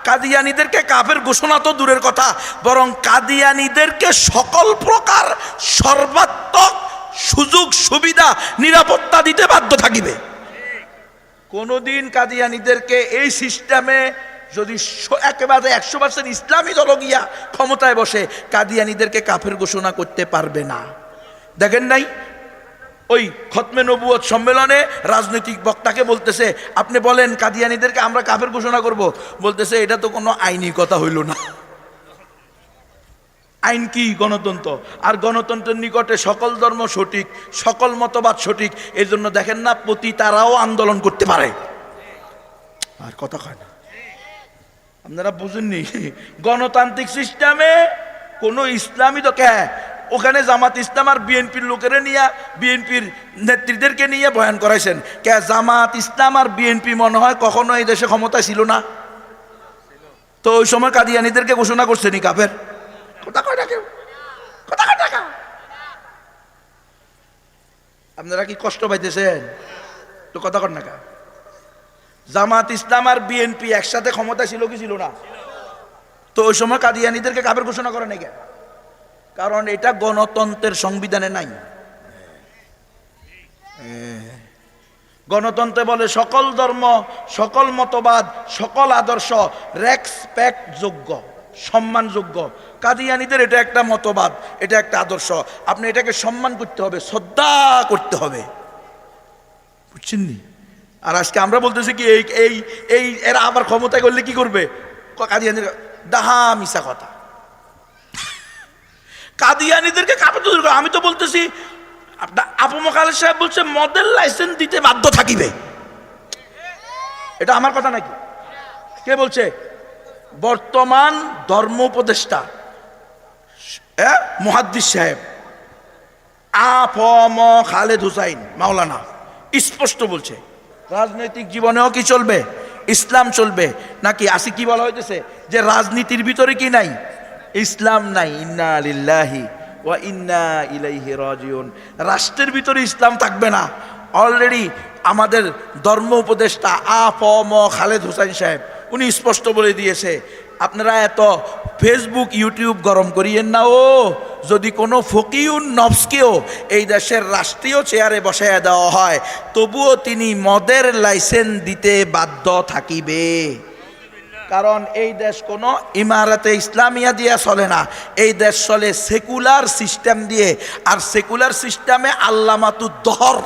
কাদিয়ানীদেরকে কাফের ঘোষণা তো দূরের কথা, বরং কাদিয়ানীদেরকে সকল প্রকার সর্বাত্মক সুযোগ সুবিধা নিরাপত্তা দিতে বাধ্য থাকিবে। কোনোদিন কাদিয়ানীদেরকে এই সিস্টেমে যদি একেবারে 100% ইসলামী দল গিয়া ক্ষমতায় বসে কাদিয়ানীদেরকে কাফের ঘোষণা করতে পারবে না। দেখেন নাই ওই খতমে নবুয়ত সম্মেলনে রাজনৈতিক বক্তাকে বলতেছে, আপনি বলেন কাদিয়ানীদেরকে আমরা কাফের ঘোষণা করব, বলতেছে এটা তো কোনো আইনি কথা হইল না। আইন কি? গণতন্ত্র। আর গণতন্ত্রের নিকটে সকল ধর্ম সঠিক, সকল মতবাদ সঠিক। এই জন্য দেখেন না পতিতারাও আন্দোলন করতে পারে। আর কথা কয় না, আপনারা বুঝেননি। গণতান্ত্রিক সিস্টেমে কোনো ইসলামী তো কে ওখানে জামাত ইসলাম আর বিএনপির লোকেরা নিয়ে, বিএনপির নেত্রীদেরকে নিয়ে বয়ান করাইছেন। কে জামাত ইসলাম আর বিএনপি মনে হয় কখনো এই দেশে ক্ষমতায় ছিল না? তো ওই সময় কাদিয়ানীদেরকে ঘোষণা করছেনি কাফের? কথা কয় না কেউ, কথা কয় না। আপনারা কি কষ্ট পাইতেছেন? তো কথা কর না কা। জামাত ইসলাম আর বিএনপি একসাথে ক্ষমতা ছিল কি ছিল না? তো ওই সময় কাদিয়ানীদেরকে কাফের ঘোষণা করে নাই কেন? কারণ এটা গণতন্ত্রের সংবিধানে নাই। গণতন্ত্রে বলে সকল ধর্ম, সকল মতবাদ, সকল আদর্শ রেসপেক্ট যোগ্য, সম্মানযোগ্য। কাদিয়ানীদের এটা একটা মতবাদ, এটা একটা আদর্শ, আপনি এটাকে সম্মান করতে হবে, শ্রদ্ধা করতে হবে, বুঝছেন নি? আর আজকে আমরা বলতেছি কি এই এই এই এরা আবার ক্ষমতায় করলে কি করবে? কাদিয়ানীদের দাহা মিশা কথা। কাদিয়ানীদেরকে কাফের দূর করে। আমি তো বলতেছি আপু মোকালেদ সাহেব বলছে মদের লাইসেন্স দিতে বাধ্য থাকিবে। এটা আমার কথা নাকি? কে বলছে? বর্তমান ধর্ম উপদেষ্টা মুহাদ্দিস সাহেব আফম খালেদ হুসাইন মাওলানা স্পষ্ট বলছে রাজনৈতিক জীবনেও কি চলবে? ইসলাম চলবে নাকি? আসি কি বলা হইতেছে যে রাজনীতির ভিতরে কি নাই? ইসলাম নাই। ইন্না লিল্লাহি ওয়া ইন্না ইলাইহি রাজিউন। রাষ্ট্রের ভিতরে ইসলাম থাকবে না। অলরেডি আমাদের ধর্ম উপদেষ্টা আফম খালেদ হুসাইন সাহেব উনি স্পষ্ট বলে দিয়েছে, আপনারা এত ফেসবুক ইউটিউব গরম করিয়েন না। ও যদি কোনো ফকিউন নফসকেও এই দেশের রাষ্ট্রীয় চেয়ারে বসাইয়া দেওয়া হয়, তবুও তিনি মদের লাইসেন্স দিতে বাধ্য থাকিবে। কারণ এই দেশ কোনো ইমারতে ইসলামিয়া দিয়ে চলে না, এই দেশ চলে সেকুলার সিস্টেম দিয়ে। আর সেকুলার সিস্টেমে আল্লামাতুদ্দহর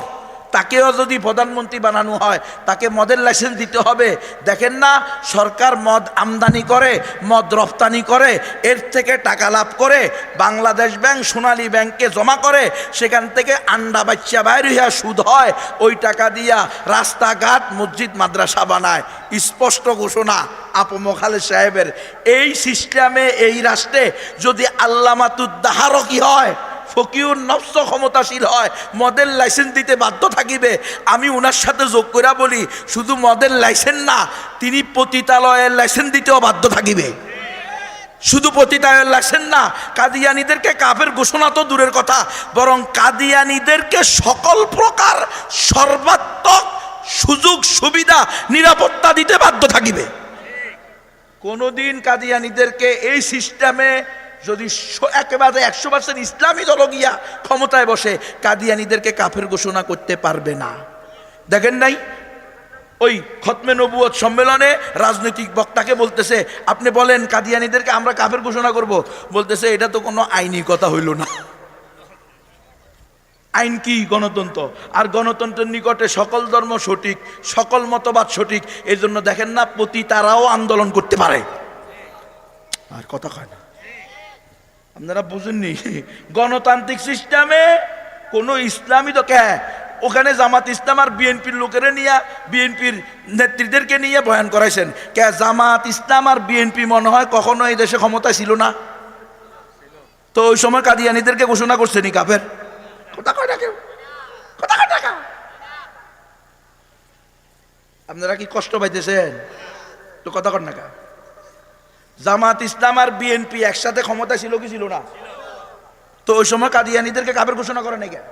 তাকেও যদি প্রধানমন্ত্রী বানানো হয় তাকে মদের লাইসেন্স দিতে হবে। দেখেন না সরকার মদ আমদানি করে, মদ রপ্তানি করে, এর থেকে টাকা লাভ করে বাংলাদেশ ব্যাংক সোনালী ব্যাংকে জমা করে, সেখান থেকে আন্ডা বাচ্চা বাইর হইয়া সুদ হয়, ওই টাকা দিয়া রাস্তাঘাট মসজিদ মাদ্রাসা বানায়। স্পষ্ট ঘোষণা আপু মোকালেদ সাহেবের। এই সিস্টেমে এই রাষ্ট্রে যদি আল্লামাতুদ্দাহারও কি হয়, ফকিউর নফস ক্ষমতাশীল হয়, মদের লাইসেন্স দিতে বাধ্য থাকিবে। আমি ওনার সাথে যোগ করে বলি, শুধু মদের লাইসেন্স না, তিনি পতিতালয়ের লাইসেন্স দিতেও বাধ্য থাকিবে। শুধু পতিতালয়ের লাইসেন্স না, কাদিয়ানীদেরকে কাফের ঘোষণা তো দূরের কথা, বরং কাদিয়ানীদেরকে সকল প্রকার সর্বাত্মক সুযোগ সুবিধা নিরাপত্তা দিতে বাধ্য থাকিবে। কোনোদিন কাদিয়ানীদেরকে এই সিস্টেমে যদি একেবারে 100% ইসলামী দল গিয়া ক্ষমতায় বসে কাদিয়ানীদেরকে কাফের ঘোষণা করতে পারবে না। দেখেন নাই ওই খতমে নবুয়ত সম্মেলনে রাজনৈতিক বক্তাকে বলতেছে, আপনি বলেন কাদিয়ানীদেরকে আমরা কাফের ঘোষণা করব, বলতেছে এটা তো কোনো আইনি কথা হইল না। আইন কি? গণতন্ত্র। আর গণতন্ত্রের নিকটে সকল ধর্ম সঠিক, সকল মতবাদ সঠিক। এই জন্য দেখেন না পতিতারাও আন্দোলন করতে পারে। আর কথা কয় না, আপনারা বুঝেননি। গণতান্ত্রিক সিস্টেমে কোনো ইসলামী তো কে ওখানে জামাত ইসলাম আর বিএনপির লোকেরা নিয়ে, বিএনপির নেত্রীদেরকে নিয়ে বয়ান করাইছেন। কে জামাত ইসলাম আর বিএনপি মনে হয় কখনো এই দেশে ক্ষমতায় ছিল না? তো ওই সময় কাদিয়ানীদেরকে ঘোষণা করছেনি কাফের? কথা কয় না কেউ, কথা কয় না। আপনারা কি কষ্ট পাইতেছেন? তো কথা কর না কা। জামাত ইসলাম আর বিএনপি একসাথে ক্ষমতা ছিল কি ছিল না? তো ওই সময় কাদিয়ানীদেরকে কাফের ঘোষণা করে নাই কেন?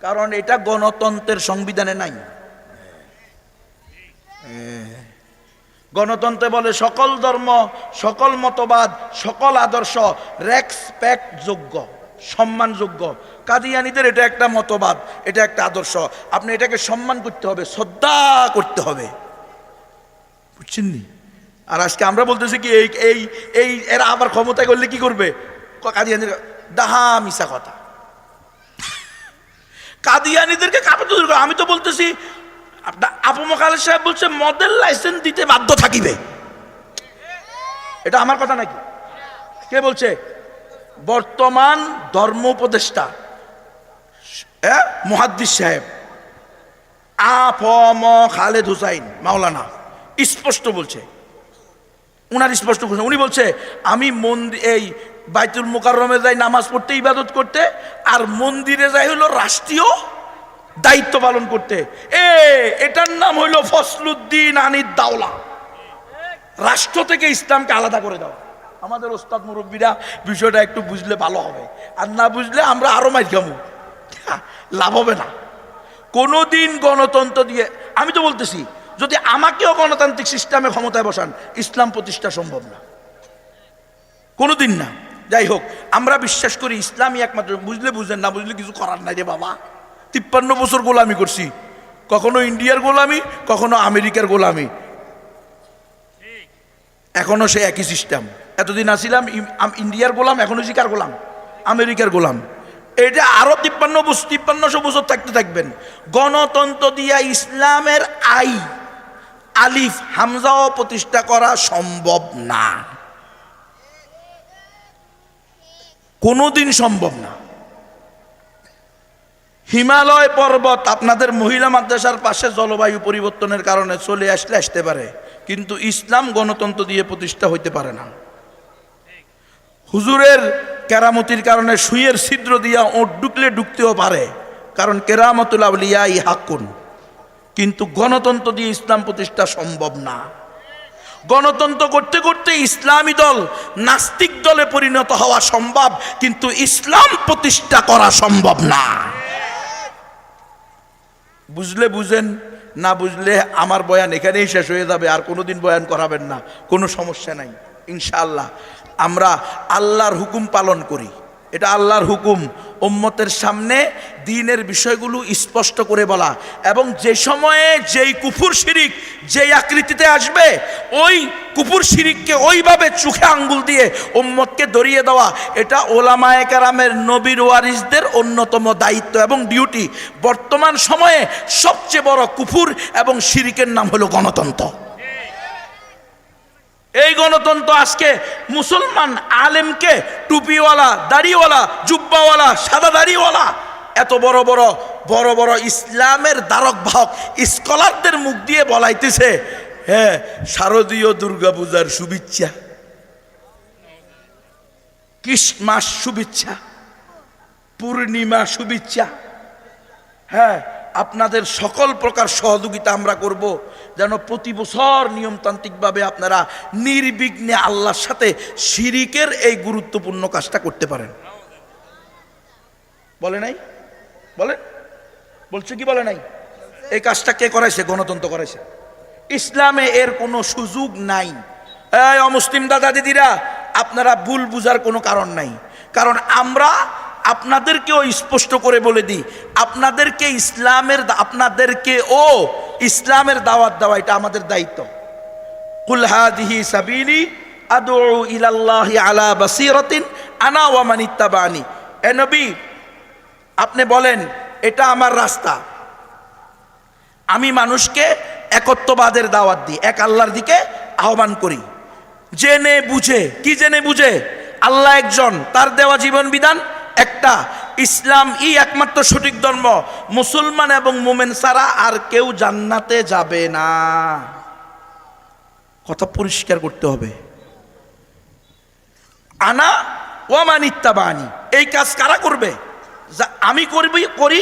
কারণ এটা গণতন্ত্রের সংবিধানে নাই। গণতন্ত্রে বলে সকল ধর্ম, সকল মতবাদ, সকল আদর্শ রেসপেক্ট যোগ্য, সম্মানযোগ্য। কাদিয়ানীদের এটা একটা মতবাদ, এটা একটা আদর্শ, আপনি এটাকে সম্মান করতে হবে, শ্রদ্ধা করতে হবে, বুঝছেন নি? আর আজকে আমরা বলতেছি কি এই এই এই এরা আবার ক্ষমতায় করলে কি করবে? কাদিয়ানীদের ডাহা মিশা কথা। কাদিয়ানীদেরকে কাপাতে, আমি তো বলতেছি আবু মোখালেদ সাহেব বলছে মদের লাইসেন্স দিতে বাধ্য থাকিবে, এটা আমার কথা নাকি? কে বলছে? বর্তমান ধর্ম উপদেষ্টা মুহাদ্দিস সাহেব আফম খালেদ হুসাইন মাওলানা স্পষ্ট বলছে, উনার স্পষ্ট বলছে, উনি বলছে আমি মন্দির এই বাইতুল মুকাররমে যাই নামাজ পড়তে, ইবাদত করতে, আর মন্দিরে যাই হলো রাষ্ট্রীয় দায়িত্ব পালন করতে। এটার নাম হইল ফসলুদ্দিন আনিদ দাওলা, রাষ্ট্র থেকে ইসলামকে আলাদা করে দাও। আমাদের ওস্তাদ মুরব্বীরা বিষয়টা একটু বুঝলে ভালো হবে, আর না বুঝলে আমরা আরো মাইর খাবো, লাভ হবে না। কোনোদিন গণতন্ত্র দিয়ে, আমি তো বলতেছি যদি আমাকেও গণতান্ত্রিক সিস্টেমে ক্ষমতায় বসান, ইসলাম প্রতিষ্ঠা সম্ভব না, কোনোদিন না। যাই হোক, আমরা বিশ্বাস করি ইসলামই একমাত্র, বুঝলে বুঝলেন, না বুঝলে কিছু করার নাই রে বাবা। 53 বছর গোলামি করছি, কখনো ইন্ডিয়ার গোলামি, কখনো আমেরিকার গোলামি, এখনো সে একই সিস্টেম। এতদিন আসিলাম ইন্ডিয়ার গোলাম, এখনো শিকার গোলাম, আমেরিকার গোলাম। এটা আরো 5300 বছর থাকতে থাকবেন। গণতন্ত্র দিয়া ইসলামের আলিফ হামজাও প্রতিষ্ঠা করা সম্ভব না, কোনোদিন সম্ভব না। হিমালয় পর্বত আপনাদের মহিলা মাদ্রাসার পাশে জলবায়ু পরিবর্তনের কারণে চলে আসতে পারে, কিন্তু ইসলাম গণতন্ত্র দিয়ে প্রতিষ্ঠা হইতে পারে না। হুজুরের কেরামতির কারণে সুইয়ের ছিদ্র দিয়া ওট ঢুকলে ঢুকতেও পারে, কারণ কেরামতুল আউলিয়া হাক্কুন, কিন্তু গণতন্ত্র দিয়ে ইসলাম প্রতিষ্ঠা সম্ভব না। গণতন্ত্র করতে করতে ইসলামী দল নাস্তিক দলে পরিণত হওয়া সম্ভব, কিন্তু ইসলাম প্রতিষ্ঠা করা সম্ভব না। বুঝলে বুঝেন, না বুঝলে আমার বয়ান এখানেই শেষ হয়ে যাবে, আর কোনোদিন বয়ান করাবেন না, কোনো সমস্যা নাই ইনশাআল্লাহ। আমরা আল্লাহর হুকুম পালন করি, এটা আল্লাহর হুকুম। উম্মতের সামনে দ্বীনের বিষয়গুলো স্পষ্ট করে বলা, এবং যে সময়ে যেই কুফর শিরিক যেই আকৃতিতে আসবে, ওই কুফর শিরিককে ওইভাবে চোখে আঙ্গুল দিয়ে উম্মতকে ধরিয়ে দেওয়া, এটা ওলামায়ে কেরামের নবীর ওয়ারিসদের অন্যতম দায়িত্ব এবং ডিউটি। বর্তমান সময়ে সবচেয়ে বড় কুফর এবং শিরিকের নাম হলো গণতন্ত্র। এই গণতন্ত্র আজকে মুসলমান আলেমকে টুপিওয়ালা, দাড়িওয়ালা, জুব্বাওয়ালা, সাদা দাড়িওয়ালা, এত বড় বড় বড় বড় ইসলামের ধারক বাহক স্কলারদের মুখ দিয়ে বলাইতেছে, হ্যাঁ শারদীয় দুর্গা পূজার শুভেচ্ছা, ক্রিসমাস শুভেচ্ছা, পূর্ণিমা শুভেচ্ছা, হ্যাঁ আপনাদের সকল প্রকার সহযোগিতা আমরা করব, যেন প্রতি বছর নিয়মতান্ত্রিকভাবে আপনারা নির্বিঘ্নে আল্লাহর সাথে শিরিকের এই গুরুত্বপূর্ণ কাজটা করতে পারেন। বলে নাই? বলে বলছে কি বলে নাই? এই কাজটা কে করাইছে? গণতন্ত্র করাইছে। ইসলামে এর কোনো সুযোগ নাই। এই অমুসলিম দাদা দিদিরা, আপনারা ভুল বুঝার কোনো কারণ নাই, কারণ আমরা আপনাদেরকেও স্পষ্ট করে বলে দিই, আপনাদেরকে ইসলামের দাওয়াত দেওয়া এটা আমাদের দায়িত্ব। কুল হাদিহি সাবিলি আদউ ইলাল্লাহি আলা বাসীরাতিন আনা ওয়া মান ইত্তাবানি। এ নবী, আপনি বলেন এটা আমার রাস্তা, আমি মানুষকে একত্ববাদের দাওয়াত দিই, এক আল্লাহর দিকে আহ্বান করি, জেনে বুঝে। কি জেনে বুঝে? আল্লাহ একজন, তার দেওয়া জীবন বিধান একটা, ইসলাম একমাত্র সঠিক ধর্ম, মুসলমান এবং মুমিন ছাড়া আর কেউ জান্নাতে যাবে না। কথা পরিষ্কার করতে হবে। আনা ওয়া মান ইত্তাবানি, এই কাজ কারা করবে? আমি করি,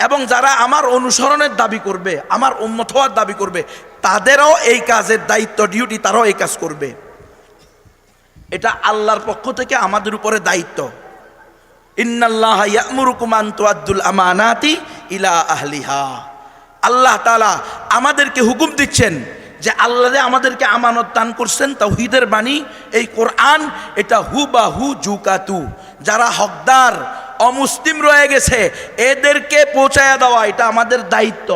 এবং যারা আমার অনুসরণের দাবি করবে, আমার উম্মত হওয়ার দাবি করবে, তাদেরও এই কাজের দায়িত্ব, ডিউটি, তারাও এই কাজ করবে। এটা আল্লাহর পক্ষ থেকে আমাদের উপরে দায়িত্ব। ইন্নাল্লাহা ইয়া'মুরুকুম আন তুআদ্দুল আমানাতি ইলা আহলিহা। আল্লাহ তাআলা আমাদেরকে হুকুম দিচ্ছেন যে আল্লাহ যে আমাদেরকে আমানত দান করছেন তাওহীদের বাণী এই কোরআন, এটা হুবাহু জুকাতু, যারা হকদার অমুসলিম রয়ে গেছে এদেরকে পৌঁছায়া দেওয়া এটা আমাদের দায়িত্ব।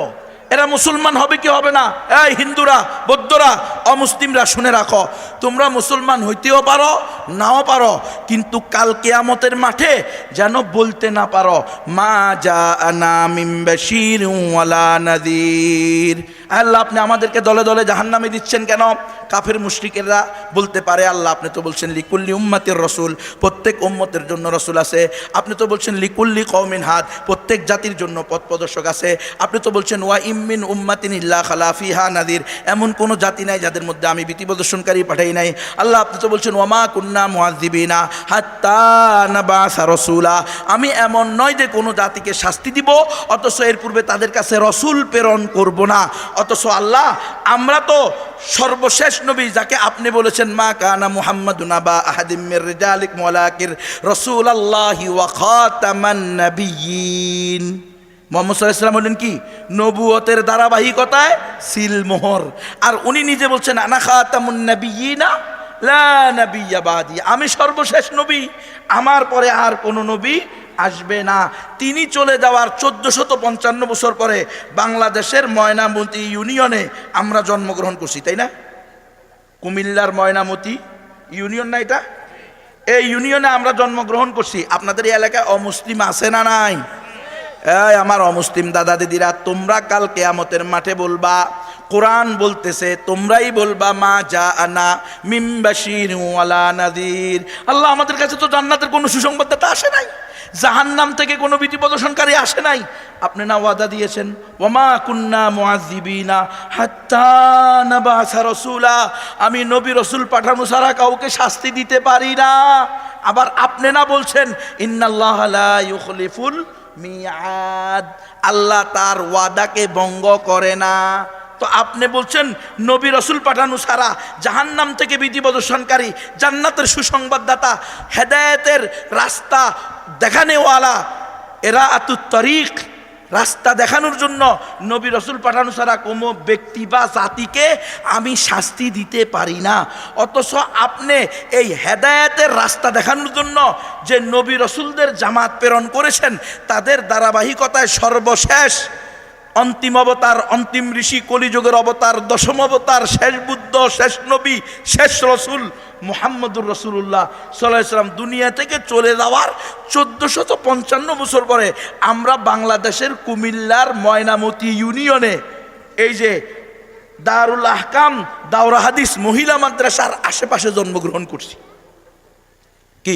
এরা মুসলমান হবে কি হবে না? এই হিন্দুরা, বৌদ্ধরা, অমুসলিমরা শুনে রাখো, তোমরা মুসলমান হইতেও পারো নাও পারো, কিন্তু কাল কিয়ামতের মাঠে যেন বলতে না পারো মা জাআনা মিন বাশীরিন ওয়ালা নাযীর। আল্লাহ আপনি আমাদেরকে দলে দলে জাহান্নামে দিচ্ছেন কেন? কাফের মুশরিকেরা বলতে পারে আল্লাহ আপনি তো বলছেন লিকুল্লি উম্মাতির রাসূল, প্রত্যেক উম্মতের জন্য রাসূল আছে। আপনি তো বলছেন লিকুল্লি কওমিন হাদ, প্রত্যেক জাতির জন্য পথ প্রদর্শক আছে। আপনি তো বলছেন ওয়া ইমিন উম্মাতিন ইল্লা খালা ফিহা নাযীর, এমন কোনো জাতি নাই যাদের মধ্যে আমি ভীতি প্রদর্শনকারী পাঠাই নাই। আল্লাহ আপনি তো বলছেন ওয়ামা কুন্না মুআযযিবিনা হাত্তা নাবাসা রাসূলা, আমি এমন নয় যে কোনো জাতিকে শাস্তি দিব অথচ এর পূর্বে তাদের কাছে রাসূল প্রেরণ করব না। অথচ আল্লাহ আমরা তো সর্বশেষ নবী যাকে আপনি বলেছেন মা কানা মুহাম্মাদুন আবা আহাদিম মির রিজালিকুম ওয়ালাকিন রাসূলুল্লাহি ওয়া খাতামান নাবিয়্যিন। মুহাম্মদ সাল্লাল্লাহু আলাইহি ওয়াসাল্লাম বলেন কি নবুয়তের ধারাবাহিকতায় সিলমোহর, আর উনি নিজে বলছেন আনা খাতামুন নাবিয়্যিনা লা নাবিয়্যা বাদি, আমি সর্বশেষ নবী, আমার পরে আর কোনো নবী আসবে না। তিনি চলে যাওয়ার 1455 বছর পরে বাংলাদেশের ময়নামতি ইউনিয়নে আমরা জন্মগ্রহণ করছি, তাই না? কুমিল্লার ময়নামতি ইউনিয়ন না এটা? এই ইউনিয়নে আমরা জন্মগ্রহণ করছি। আপনাদের এই এলাকায় অমুসলিম আছে না নাই? এই আমার অমুসলিম দাদা দিদিরা, তোমরা কাল কিয়ামতের মাঠে বলবা কোরআন বলতেছে, তোমরাই বলবা মা জাআনা মিন বাশীরিন ওয়ালা নাযীর। আল্লাহ আমাদের কাছে তো জান্নাতের কোনো সুসংবাদদাতা আসে নাই, জাহান্নাম থেকে কোনো ভীতি প্রদর্শনকারী আসে নাই। আপনি না ওয়াদা দিয়েছেন ওয়ামা কুন্না মুআযযিবিনা হাত্তা নাবাসা রাসূলা, আমি নবী রাসূল পাঠানো ছাড়া কাউকে শাস্তি দিতে পারি না। আবার আপনি না বলছেন ইন্নাল্লাহা লা ইউখলিফুল মিআদ, আল্লাহ তার ওয়াদাকে ভঙ্গ করে না। তো আপনি বলছেন নবী রাসূল পাঠানো ছাড়া জাহান্নাম থেকে ভীতি প্রদর্শনকারী, জান্নাতের সুসংবাদদাতা, হেদায়েতের রাস্তা দেখানেওয়ালা, এরা আতুত তরিক, রাস্তা দেখানোর জন্য নবী রাসূল পাঠানো ছাড়া কোনো ব্যক্তি বা জাতিকে আমি শাস্তি দিতে পারি না। অথচ আপনি এই হেদায়েতের রাস্তা দেখানোর জন্য যে নবী রাসূলদের জামাত প্রেরণ করেছেন, তাদের ধারাবাহিকতায় সর্বশেষ অন্তিম অবতার, অন্তিম ঋষি, কলিযুগের অবতার, দশম অবতার, শেষ বুদ্ধ, শেষ নবী, শেষ রসুল মুহাম্মদুর রাসূলুল্লাহ সাল্লাল্লাহু আলাইহি ওয়াসাল্লাম দুনিয়া থেকে চলে যাওয়ার 1455 বছর পরে আমরা বাংলাদেশের কুমিল্লার ময়নামতি ইউনিয়নে এই যে দারুল আহকাম দাওরা হাদিস মহিলা মাদ্রাসার আশেপাশে জন্মগ্রহণ করছি। কি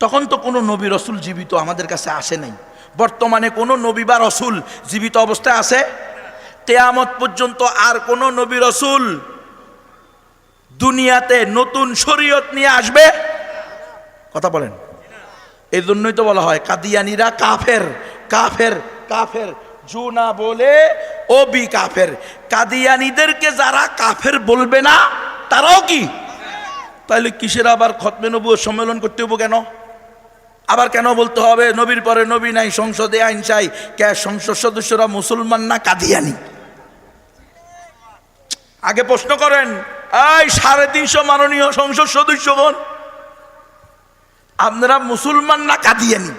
তখন তো কোনো নবী রসুল জীবিত আমাদের কাছে আসে নাই। বর্তমানে কোনো নবী বা রসুল জীবিত অবস্থায় আছে? কিয়ামত পর্যন্ত আর কোনো নবী রসুল দুনিয়াতে নতুন শরীয়ত নিয়ে আসবে? কথা বলেন। এই জন্যই তো বলা হয় কাদিয়ানীরা কাফের, কাফের, কাফের, জু না বলে ও বি কাফের। কাদিয়ানীদেরকে যারা কাফের বলবে না তারাও কি? তাহলে কিসের আবার খতমে নবুয়ত সম্মেলন করতে হবে কেন? আবার কেন বলতে হবে নবীর পরে নবী নাই, সংসদে আইন চাই? কে সংসদ সদস্যরা মুসলমান না কাদিয়ানী? আগে প্রশ্ন করেন, এই 350 মাননীয় সংসদ সদস্যগণ, আপনারা মুসলমান না কাদিয়ানী?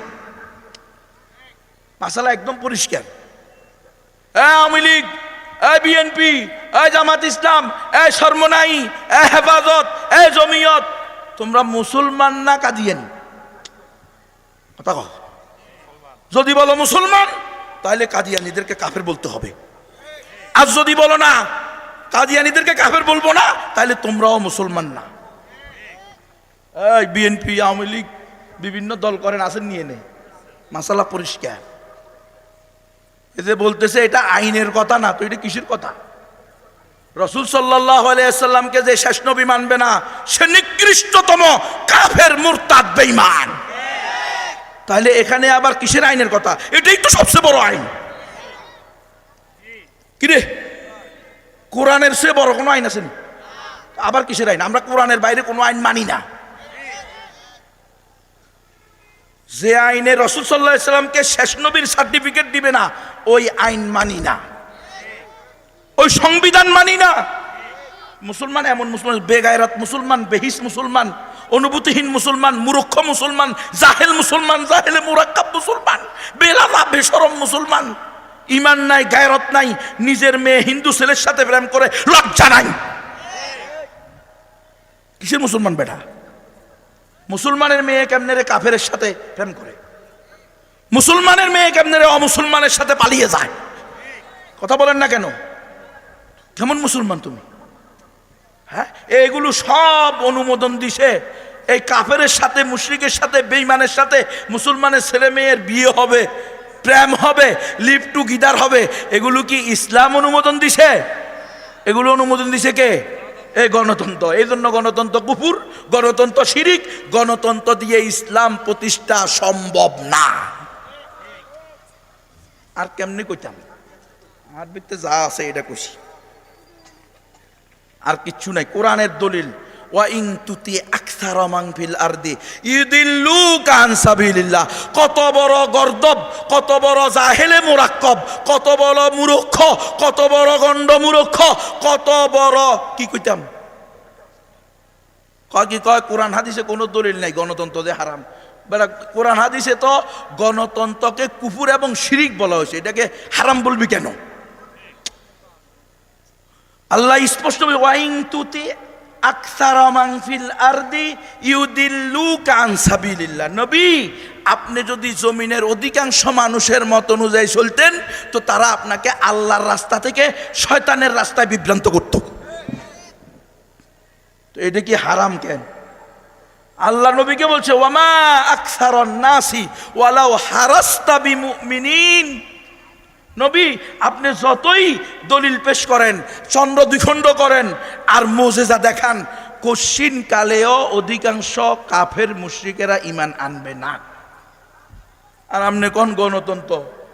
মাসালা একদম পরিষ্কার। আওয়ামী লীগ, বিএনপি, জামাত ইসলাম, শর্মনাই, হেফাজত, জমিয়ত, তোমরা মুসলমান না কাদিয়ানী? কথা কও। যদি বলো মুসলমান তাহলে কাদিয়ানীদেরকে কাফের বলতে হবে, আর যদি বলো না কাদিয়ানীদেরকে কাফের বলবো না তাহলে তোমরাও মুসলমান না। এই বিএনপি, আওয়ামী লীগ বিভিন্ন দল করেন, আসেন নিয়ে নে, মাসালা পরিষ্কার। এই যে বলতেছে এটা আইনের কথা না, তো এটা কিসের কথা? রাসূল সাল্লাল্লাহু আলাইহি ওয়াসাল্লামকে যে শেষ নবী মানবে না সে নিকৃষ্টতম কাফের, মুরতাদ, বেঈমান। তাহলে এখানে আবার কিসের আইনের কথা? এটাই তো সবচেয়ে বড় আইন। কিরে, কোরআনের চেয়ে বড় কোনো আইন আছে? আবার কিসের আইন? আমরা কোরআনের বাইরে কোনো আইন মানি না। যে আইনে রাসূল সাল্লাল্লাহু আলাইহি ওয়াসাল্লামকে শেষ নবীর সার্টিফিকেট দিবে না ওই আইন মানি না। ওই সংবিধান মানি না। মুসলমান এমন মুসলমান, বেগায়রাত মুসলমান, বেহিস মুসলমান, অনুভূতিহীন মুসলমান, মূর্খ মুসলমান, জাহেল মুসলমান, জাহেলে মুরাক্কাব মুসলমান, বেলাদা বেশরম মুসলমান, ইমান নাই, গায়রত নাই, নিজের মেয়ে হিন্দু ছেলের সাথে প্রেম করে, লজ্জা নাই। কিসের মুসলমান বেটা? মুসলমানের মেয়ে কেমনে রে কাফেরের সাথে প্রেম করে? মুসলমানের মেয়ে কেমনে রে অমুসলমানের সাথে পালিয়ে যায়? কথা বলেন না কেন? কেমন মুসলমান তুমি? হ্যাঁ, এইগুলো সব অনুমোদন দিছে। এই কাফেরের সাথে, মুশরিকের সাথে, বেঈমানের সাথে মুসলমানের ছেলে মেয়ের বিয়ে হবে, প্রেম হবে, লিভ টুগেদার হবে। এগুলো কি ইসলাম অনুমোদন দিছে? এগুলো অনুমোদন দিছে কে? এই গণতন্ত্র। এই জন্য গণতন্ত্র কুফর, গণতন্ত্র শিরিক, গণতন্ত্র দিয়ে ইসলাম প্রতিষ্ঠা সম্ভব না। আর কেমনি কইতাম? আমার ভিতরে যা আছে এটা কইছি, আর কিচ্ছু নাই। কোরআনের দলিল, ওয়া ইন তুতি আকসারা মান ফিল আরদি ইউদিল্লুকা আন সাবিলিল্লাহ। কত বড় গর্দব, কত বড় জাহেলে মুরাক্কাব, কত বড় মূর্খ, কত বড় গণ্ড মূর্খ, কত বড় কি কইতাম? কয় কোরআন হাদিসে কোনো দলিল নাই গণতন্ত্র যে হারাম। বেলা কোরআন হাদিসে তো গণতন্ত্রকে কুফর এবং শিরিক বলা হয়েছে, এটাকে হারাম বলবি কেন? আল্লাহ স্পষ্ট বলে, ওয়াইন তুতি আকসারা মান ফিল আরদি ইউদিল্লুকা আন সাবিলিল্লাহ। নবী, আপনি যদি জমিনের অধিকাংশ মানুষের মত অনুযায়ী চলতেন তো তারা আপনাকে আল্লাহর রাস্তা থেকে শয়তানের রাস্তায় বিভ্রান্ত করত। তো এটা কি হারাম কেন? আল্লাহ নবীকে বলছে, ওয়ামা আকসারান নাসি ওয়ালাউ হারাস্তা বিমুমিনিন। নবী, আপনি যতই দলিল পেশ করেন, চন্দ্র দ্বিখণ্ড করেন আর মোজেজা দেখান, কশিন কালেও অধিকাংশ কাফের মুশরিকেরা ঈমান আনবে না। আর আপনি কোন গণতন্ত্র?